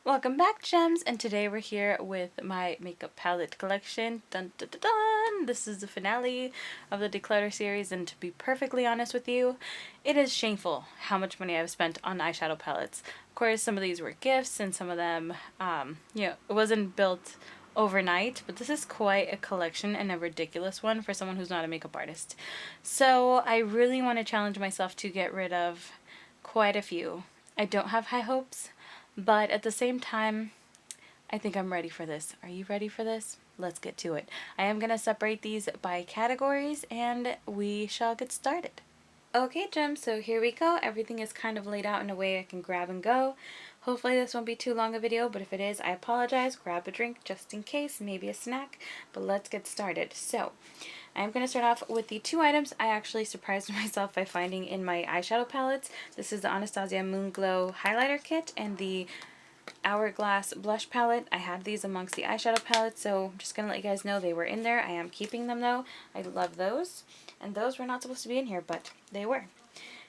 Welcome back, Gems, and today we're here with my makeup palette collection. Dun dun dun dun! This is the finale of the Declutter series, and to be perfectly honest with you, it is shameful how much money I've spent on eyeshadow palettes. Of course, some of these were gifts, and some of them, it wasn't built overnight, but this is quite a collection and a ridiculous one for someone who's not a makeup artist. So I really want to challenge myself to get rid of quite a few. I don't have high hopes. But at the same time, I think I'm ready for this. Are you ready for this? Let's get to it. I am going to separate these by categories and we shall get started. Okay, Gems, so here we go. Everything is kind of laid out in a way I can grab and go. Hopefully this won't be too long a video, but if it is, I apologize. Grab a drink just in case, maybe a snack, but let's get started. So, I'm going to start off with the two items I actually surprised myself by finding in my eyeshadow palettes. This is the Anastasia Moon Glow Highlighter Kit and the Hourglass Blush Palette. I had these amongst the eyeshadow palettes, so I'm just going to let you guys know they were in there. I am keeping them though. I love those. And those were not supposed to be in here, but they were.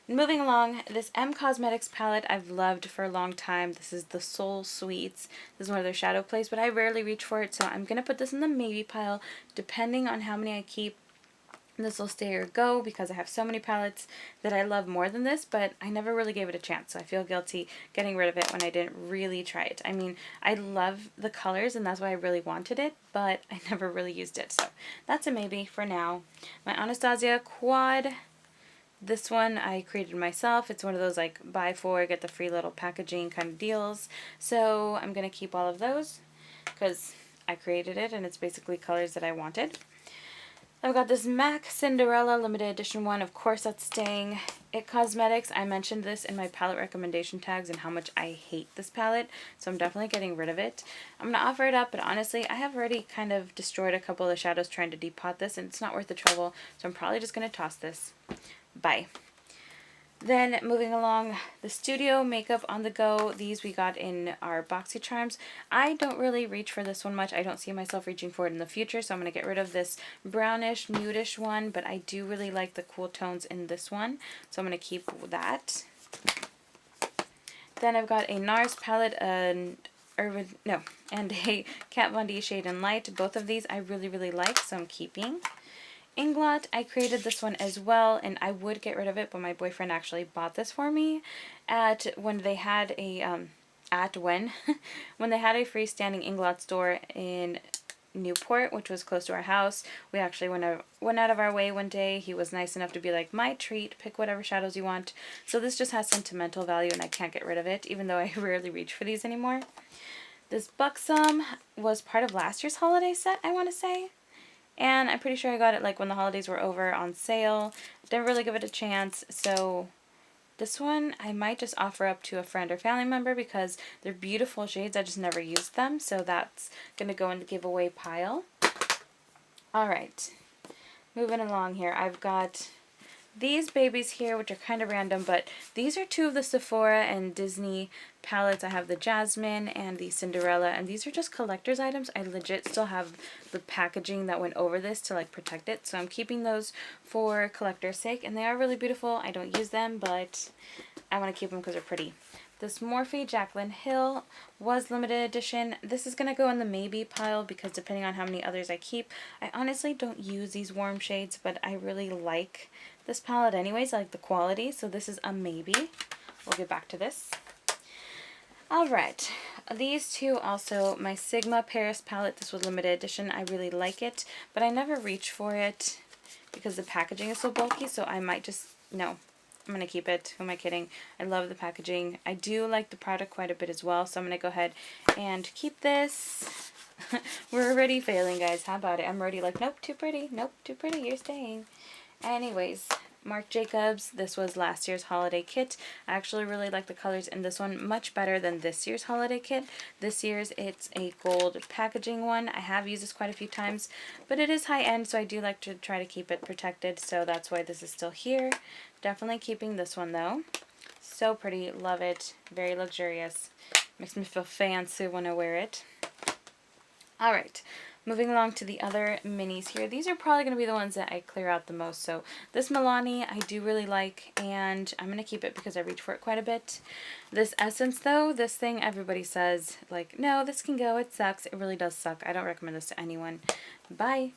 Moving along, this M Cosmetics palette I've loved for a long time. This is the Soul Sweets. This is one of their shadow plays, but I rarely reach for it, so I'm going to put this in the maybe pile. Depending on how many I keep, this will stay or go because I have so many palettes that I love more than this, but I never really gave it a chance, so I feel guilty getting rid of it when I didn't really try it. I mean, I love the colors and that's why I really wanted it, but I never really used it, so that's a maybe for now. My Anastasia Quad. This one I created myself. It's one of those like buy four, get the free little packaging kind of deals. So I'm going to keep all of those because I created it and it's basically colors that I wanted. I've got this MAC Cinderella limited edition one. Of course that's staying. It Cosmetics. I mentioned this in my palette recommendation tags and how much I hate this palette. So I'm definitely getting rid of it. I'm going to offer it up, but honestly I have already kind of destroyed a couple of the shadows trying to depot this and it's not worth the trouble. So I'm probably just going to toss this. Bye. Then moving along, the Studio Makeup on the Go. These we got in our BoxyCharms. I don't really reach for this one much. I don't see myself reaching for it in the future, so I'm going to get rid of this brownish, nudish one, but I do really like the cool tones in this one, so I'm going to keep that. Then I've got a NARS palette, and a Kat Von D Shade and Light. Both of these I really like, so I'm keeping. Inglot, I created this one as well, and I would get rid of it, but my boyfriend actually bought this for me when they had a when they had a freestanding Inglot store in Newport, which was close to our house. We actually went out of our way one day. He was nice enough to be like, my treat, pick whatever shadows you want. So this just has sentimental value and I can't get rid of it, even though I rarely reach for these anymore. This Buxom was part of last year's holiday set, I want to say. And I'm pretty sure I got it like when the holidays were over on sale. Didn't really give it a chance, so this one I might just offer up to a friend or family member because they're beautiful shades. I just never used them, so that's going to go in the giveaway pile. Alright, moving along here. I've got these babies here, which are kind of random, but these are two of the Sephora and Disney palettes. I have the Jasmine and the Cinderella, and these are just collector's items. I legit still have the packaging that went over this to like protect it, so I'm keeping those for collector's sake, and they are really beautiful. I don't use them, but I want to keep them because they're pretty. This Morphe Jaclyn Hill was limited edition. This is going to go in the maybe pile because depending on how many others I keep, I honestly don't use these warm shades, but I really like this palette anyways. I like the quality, so this is a maybe. We'll get back to this. Alright, these two also, my Sigma Paris palette. This was limited edition. I really like it, but I never reach for it because the packaging is so bulky, so I might just, no. I'm going to keep it. Who am I kidding? I love the packaging. I do like the product quite a bit as well, so I'm going to go ahead and keep this. We're already failing, guys. How about it? I'm already like, nope, too pretty. Nope, too pretty. You're staying. Anyways, Marc Jacobs. This was last year's holiday kit. I actually really like the colors in this one much better than this year's holiday kit. This year's, it's a gold packaging one. I have used this quite a few times, but it is high-end, so I do like to try to keep it protected, so that's why this is still here. Definitely keeping this one though. So pretty, love it, very luxurious. Makes me feel fancy when I wear it. Alright, Moving along to the other minis here. These are probably going to be the ones that I clear out the most. So this Milani I do really like, and I'm going to keep it because I reach for it quite a bit. This Essence though, this thing everybody says, like, no, this can go, it sucks. It really does suck. I don't recommend this to anyone. Bye.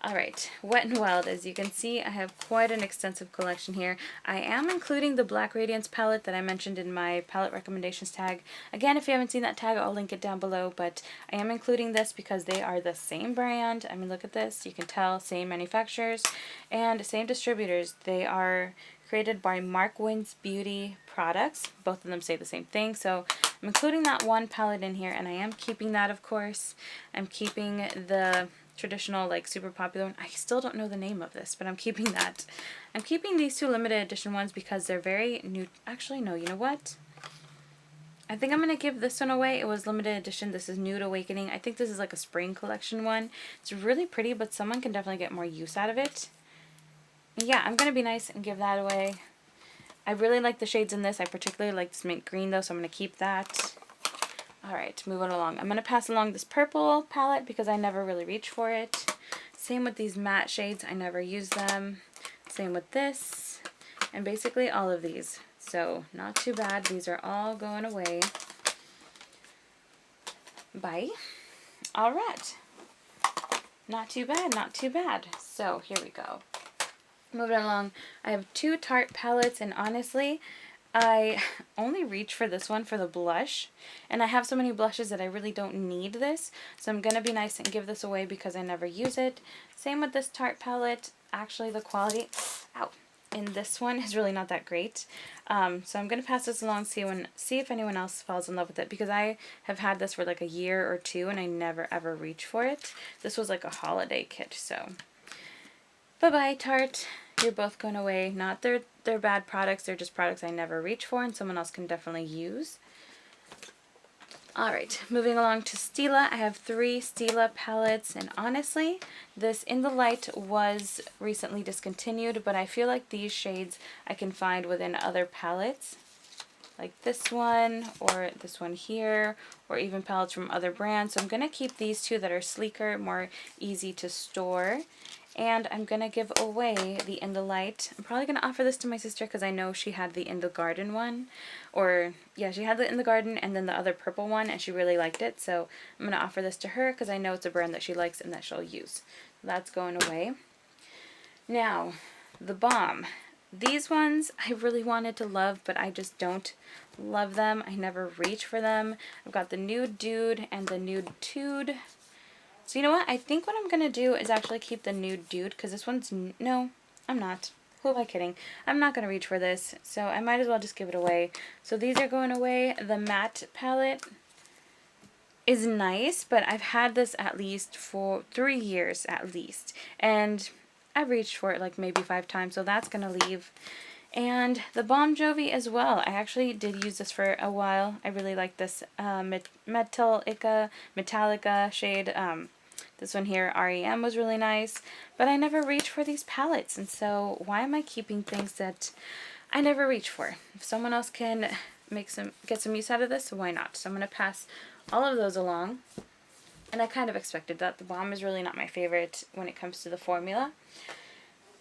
Alright, Wet n Wild. As you can see, I have quite an extensive collection here. I am including the Black Radiance palette that I mentioned in my palette recommendations tag. Again, if you haven't seen that tag, I'll link it down below, but I am including this because they are the same brand. I mean, look at this. You can tell, same manufacturers and same distributors. They are created by Mark Wins Beauty products. Both of them say the same thing, so I'm including that one palette in here, and I am keeping that, of course. I'm keeping the traditional, like, super popular one. I still don't know the name of this, but I'm keeping that. I'm keeping these two limited edition ones because they're very new. Actually, no, you know what? I think I'm going to give this one away. It was limited edition. This is Nude Awakening. I think this is like a spring collection one. It's really pretty, but someone can definitely get more use out of it. Yeah, I'm going to be nice and give that away. I really like the shades in this. I particularly like this mint green, though, so I'm going to keep that. Alright, moving along. I'm going to pass along this purple palette because I never really reach for it. Same with these matte shades. I never use them. Same with this. And basically all of these. So, not too bad. These are all going away. Bye. Alright. Not too bad, not too bad. So, here we go. Moving along. I have two Tarte palettes, and honestly, I only reach for this one for the blush, and I have so many blushes that I really don't need this, so I'm going to be nice and give this away because I never use it. Same with this Tarte palette. Actually, the quality in this one is really not that great, so I'm going to pass this along, see if anyone else falls in love with it, because I have had this for like a year or two, and I never ever reach for it. This was like a holiday kit, so bye-bye, Tarte. You're both going away. Not they're bad products, they're just products I never reach for and someone else can definitely use. Alright, moving along to Stila. I have 3 Stila palettes, and honestly, this In the Light was recently discontinued, but I feel like these shades I can find within other palettes, like this one, or this one here, or even palettes from other brands. So I'm going to keep these two that are sleeker, more easy to store. And I'm going to give away the In the Light. I'm probably going to offer this to my sister because I know she had the In the Garden one. Or, yeah, she had the In the Garden and then the other purple one, and she really liked it. So I'm going to offer this to her because I know it's a brand that she likes and that she'll use. That's going away. Now, the Balm. These ones I really wanted to love, but I just don't love them. I never reach for them. I've got the Nude Dude and the Nude Tude. So you know what? I think what I'm going to do is actually keep the Nude Dude, because this one's... No, I'm not. Who am I kidding? I'm not going to reach for this, so I might as well just give it away. So these are going away. The matte palette is nice, but I've had this at least for 3 years at least. And I've reached for it like maybe 5 times, so that's going to leave. And the Balm Jovi as well. I actually did use this for a while. I really like this Metallica shade. This one here, REM, was really nice. But I never reach for these palettes. And so why am I keeping things that I never reach for? If someone else can get some use out of this, why not? So I'm going to pass all of those along. And I kind of expected that. The Balm is really not my favorite when it comes to the formula.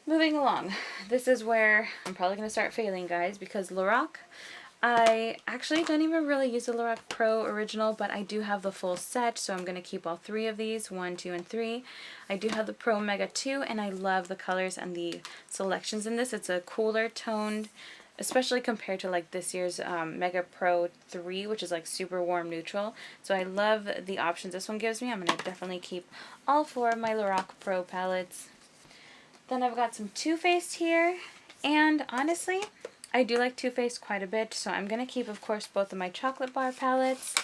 Moving along, this is where I'm probably going to start failing, guys, because Lorac, I actually don't even really use the Lorac Pro Original, but I do have the full set, so I'm going to keep all 3 of these, 1, 2, and 3. I do have the Pro Mega 2, and I love the colors and the selections in this. It's a cooler toned, especially compared to like this year's Mega Pro 3, which is like super warm neutral. So I love the options this one gives me. I'm going to definitely keep all 4 of my Lorac Pro palettes. Then I've got some Too Faced here, and honestly, I do like Too Faced quite a bit, so I'm going to keep, of course, both of my chocolate bar palettes,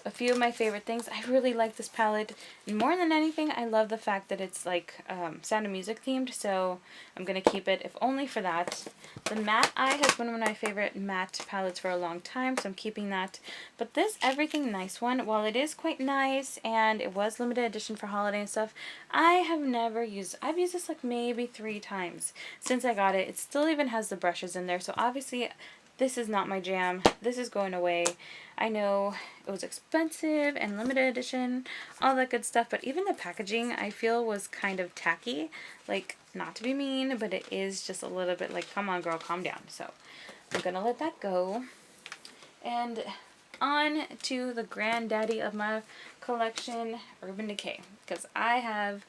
a few of my favorite things. I really like this palette, and more than anything, I love the fact that it's like Sound of Music themed, so I'm going to keep it, if only for that. The Matte Eye has been one of my favorite matte palettes for a long time, so I'm keeping that. But this Everything Nice one, while it is quite nice, and it was limited edition for holiday and stuff, I have never used I've used this like maybe 3 times since I got it. It still even has the brushes in there, so obviously This is not my jam. This is going away. I know it was expensive and limited edition, all that good stuff, but even the packaging I feel was kind of tacky. Like, not to be mean, but it is just a little bit like, come on girl, calm down. So I'm gonna let that go. And on to the granddaddy of my collection, Urban Decay, because I have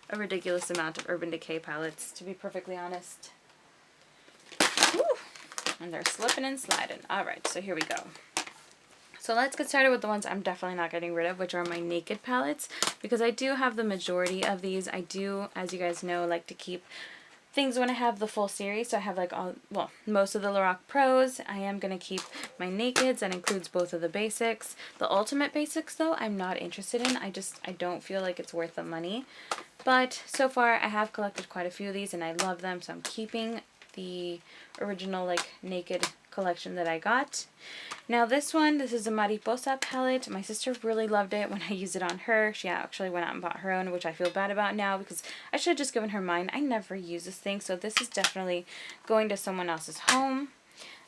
a ridiculous amount of Urban Decay palettes, to be perfectly honest. Woo! And they're slipping and sliding. Alright, so here we go. So let's get started with the ones I'm definitely not getting rid of, which are my Naked palettes, because I do have the majority of these. I do, as you guys know, like to keep things when I have the full series. So I have like all, well, most of the Lorac Pros. I am going to keep my Nakeds. That includes both of the basics. The Ultimate Basics, though, I'm not interested in. I don't feel like it's worth the money. But so far, I have collected quite a few of these, and I love them. So I'm keeping the original, like, Naked collection that I got. Now this is a Mariposa palette. My sister really loved it when I used it on her. She actually went out and bought her own, which I feel bad about now because I should have just given her mine. I never use this thing, so this is definitely going to someone else's home.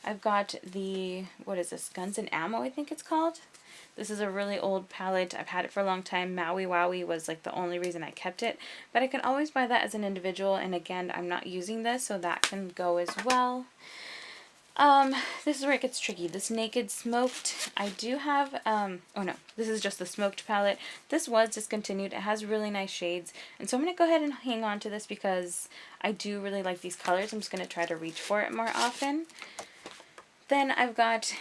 I've got the, what is this, Guns and Ammo, I think it's called. This is a really old palette. I've had it for a long time. Maui Wowie was like the only reason I kept it. But I can always buy that as an individual, and again, I'm not using this, so that can go as well. This is where it gets tricky. This Naked Smoked, I do have, oh no, this is just the Smoked palette. This was discontinued. It has really nice shades, and so I'm going to go ahead and hang on to this because I do really like these colors. I'm just going to try to reach for it more often. Then I've got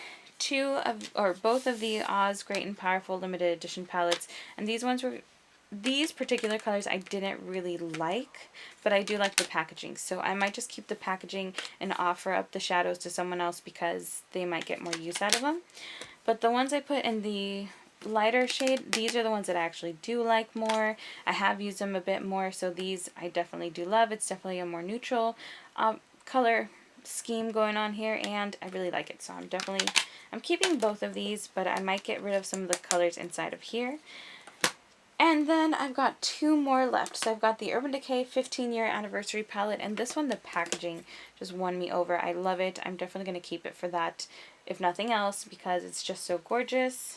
both of the Oz Great and Powerful limited edition palettes, and these particular colors I didn't really like, but I do like the packaging, so I might just keep the packaging and offer up the shadows to someone else because they might get more use out of them. But the ones I put in the lighter shade, these are the ones that I actually do like more. I have used them a bit more, so these I definitely do love. It's definitely a more neutral color scheme going on here, and I really like it, so I'm keeping both of these, but I might get rid of some of the colors inside of here. And then I've got two more left. So I've got the Urban Decay 15-year anniversary palette, and this one, the packaging just won me over. I love it. I'm definitely going to keep it for that, if nothing else, because it's just so gorgeous.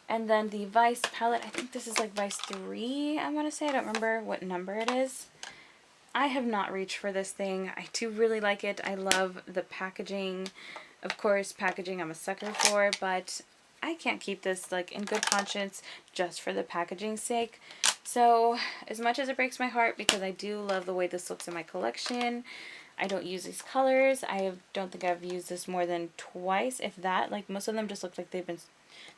And then the Vice palette, I think this is like Vice 3, I want to say. I don't remember what number it is. I have not reached for this thing. I do really like it. I love the packaging. Of course, packaging I'm a sucker for, but I can't keep this like in good conscience just for the packaging's sake. So as much as it breaks my heart, because I do love the way this looks in my collection, I don't use these colors. I don't think I've used this more than twice, if that. Like, most of them just look like they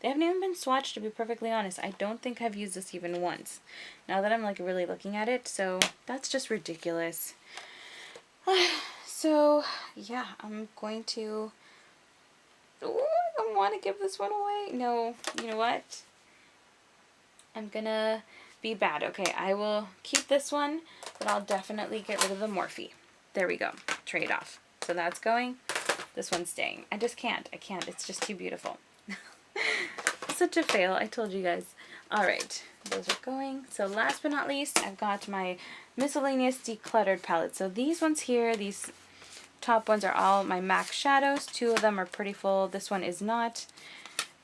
haven't even been swatched, to be perfectly honest. I don't think I've used this even once, now that I'm like really looking at it. So that's just ridiculous. So yeah, I'm going to, ooh, I don't want to give this one away. No, you know what? I'm gonna be bad. Okay, I will keep this one, but I'll definitely get rid of the Morphe. There we go. Trade off. So that's going. This one's staying. I just can't. I can't. It's just too beautiful. Such a fail. I told you guys. Alright. Those are going. So last but not least, I've got my Miscellaneous Decluttered palette. So these ones here, these top ones are all my MAC shadows. Two of them are pretty full. This one is not.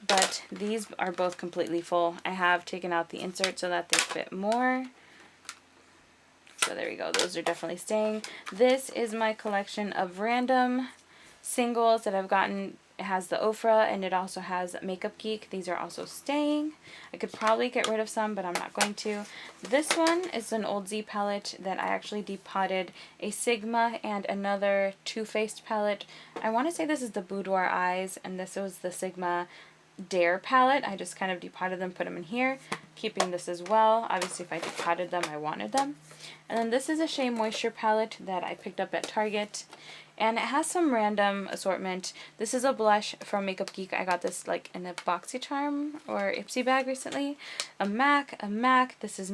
But these are both completely full. I have taken out the insert so that they fit more. So there we go. Those are definitely staying. This is my collection of random singles that I've gotten. It has the Ofra and it also has Makeup Geek. These are also staying. I could probably get rid of some, but I'm not going to. This one is an old Z palette that I actually depotted a Sigma and another Too Faced palette. I want to say this is the Boudoir Eyes, and this was the Sigma Dare palette. I just kind of depotted them, put them in here, keeping this as well. Obviously, if I depotted them, I wanted them. And then this is a Shea Moisture palette that I picked up at Target, and it has some random assortment. This is a blush from Makeup Geek. I got this like in a BoxyCharm or Ipsy bag recently. A MAC. This is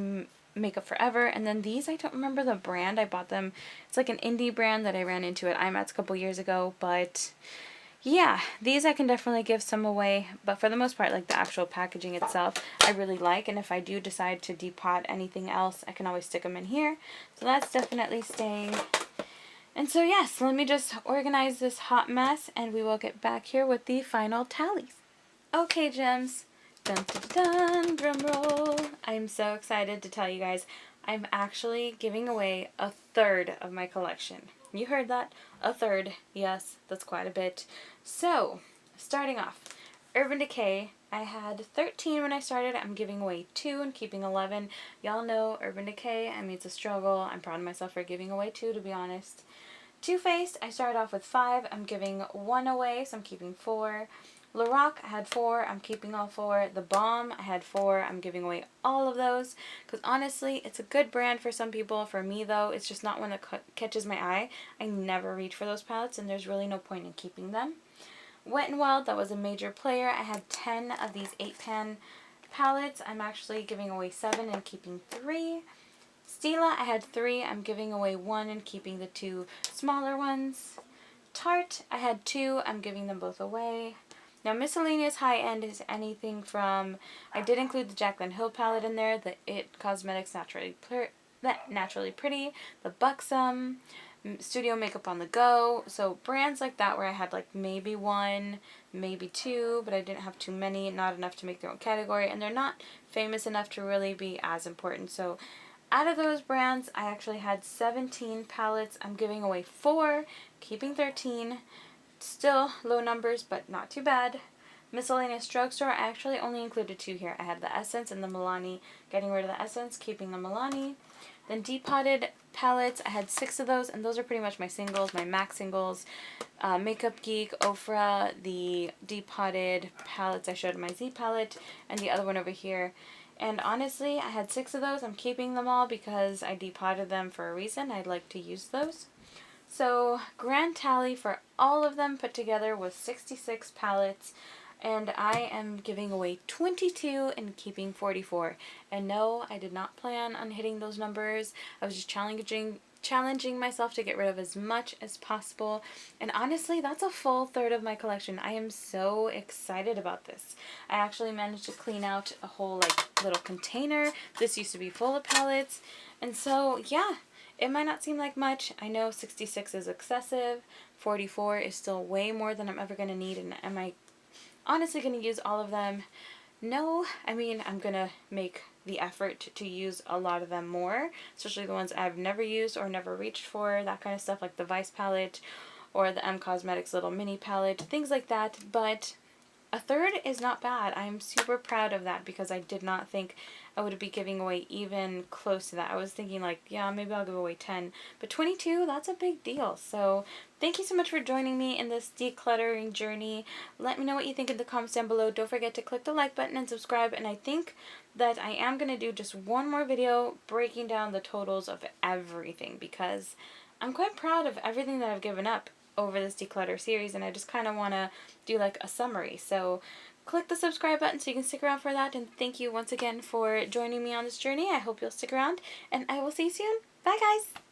Makeup Forever. And then these, I don't remember the brand. I bought them. It's like an indie brand that I ran into at IMATS a couple years ago, but yeah, these I can definitely give some away, but for the most part, like the actual packaging itself, I really like, and if I do decide to depot anything else, I can always stick them in here. So that's definitely staying. And so yes, let me just organize this hot mess and we will get back here with the final tallies. Okay, gems. Dun dun dun, dun drum roll. I'm so excited to tell you guys I'm actually giving away a third of my collection. You heard that? A third. Yes, that's quite a bit. So, starting off, Urban Decay. I had 13 when I started. I'm giving away 2 and keeping 11. Y'all know Urban Decay. I mean, it's a struggle. I'm proud of myself for giving away 2, to be honest. Too Faced, I started off with 5. I'm giving 1 away, so I'm keeping 4. Lorac, I had 4. I'm keeping all 4. The Balm, I had 4. I'm giving away all of those. Because honestly, it's a good brand for some people. For me, though, it's just not one that catches my eye. I never reach for those palettes, and there's really no point in keeping them. Wet n Wild, that was a major player. I had 10 of these 8-pan palettes. I'm actually giving away 7 and keeping 3. Stila, I had 3. I'm giving away 1 and keeping the 2 smaller ones. Tarte, I had 2. I'm giving them both away. Now, Miscellaneous high-end is anything from, I did include the Jaclyn Hill palette in there, the It Cosmetics Naturally Pretty, the Buxom, Studio Makeup on the Go. So brands like that where I had like maybe 1, maybe 2, but I didn't have too many, not enough to make their own category, and they're not famous enough to really be as important. So out of those brands, I actually had 17 palettes. I'm giving away 4, keeping 13. Still low numbers, but not too bad. Miscellaneous Drugstore, I actually only included 2 here. I had the Essence and the Milani. Getting rid of the Essence, keeping the Milani. Then Depotted palettes, I had 6 of those, and those are pretty much my singles, my MAC singles. Makeup Geek, Ofra, the Depotted palettes I showed in my Z palette, and the other one over here. And honestly, I had 6 of those. I'm keeping them all because I depotted them for a reason. I'd like to use those. So, grand tally for all of them put together was 66 palettes. And I am giving away 22 and keeping 44. And no, I did not plan on hitting those numbers. I was just challenging myself to get rid of as much as possible. And honestly, that's a full third of my collection. I am so excited about this. I actually managed to clean out a whole like little container. This used to be full of palettes. And so, yeah, it might not seem like much. I know 66 is excessive. 44 is still way more than I'm ever going to need. And am I honestly going to use all of them? No. I mean, I'm going to make the effort to use a lot of them more, especially the ones I've never used or never reached for, that kind of stuff, like the Vice palette or the Cosmetics little mini palette, things like that. But a third is not bad. I'm super proud of that because I did not think I would be giving away even close to that. I was thinking like, yeah, maybe I'll give away 10. But 22, that's a big deal. So thank you so much for joining me in this decluttering journey. Let me know what you think in the comments down below. Don't forget to click the like button and subscribe. And I think that I am going to do just one more video breaking down the totals of everything because I'm quite proud of everything that I've given up over this declutter series, and I just kind of want to do like a summary. So click the subscribe button so you can stick around for that, and thank you once again for joining me on this journey. I hope you'll stick around, and I will see you soon. Bye guys!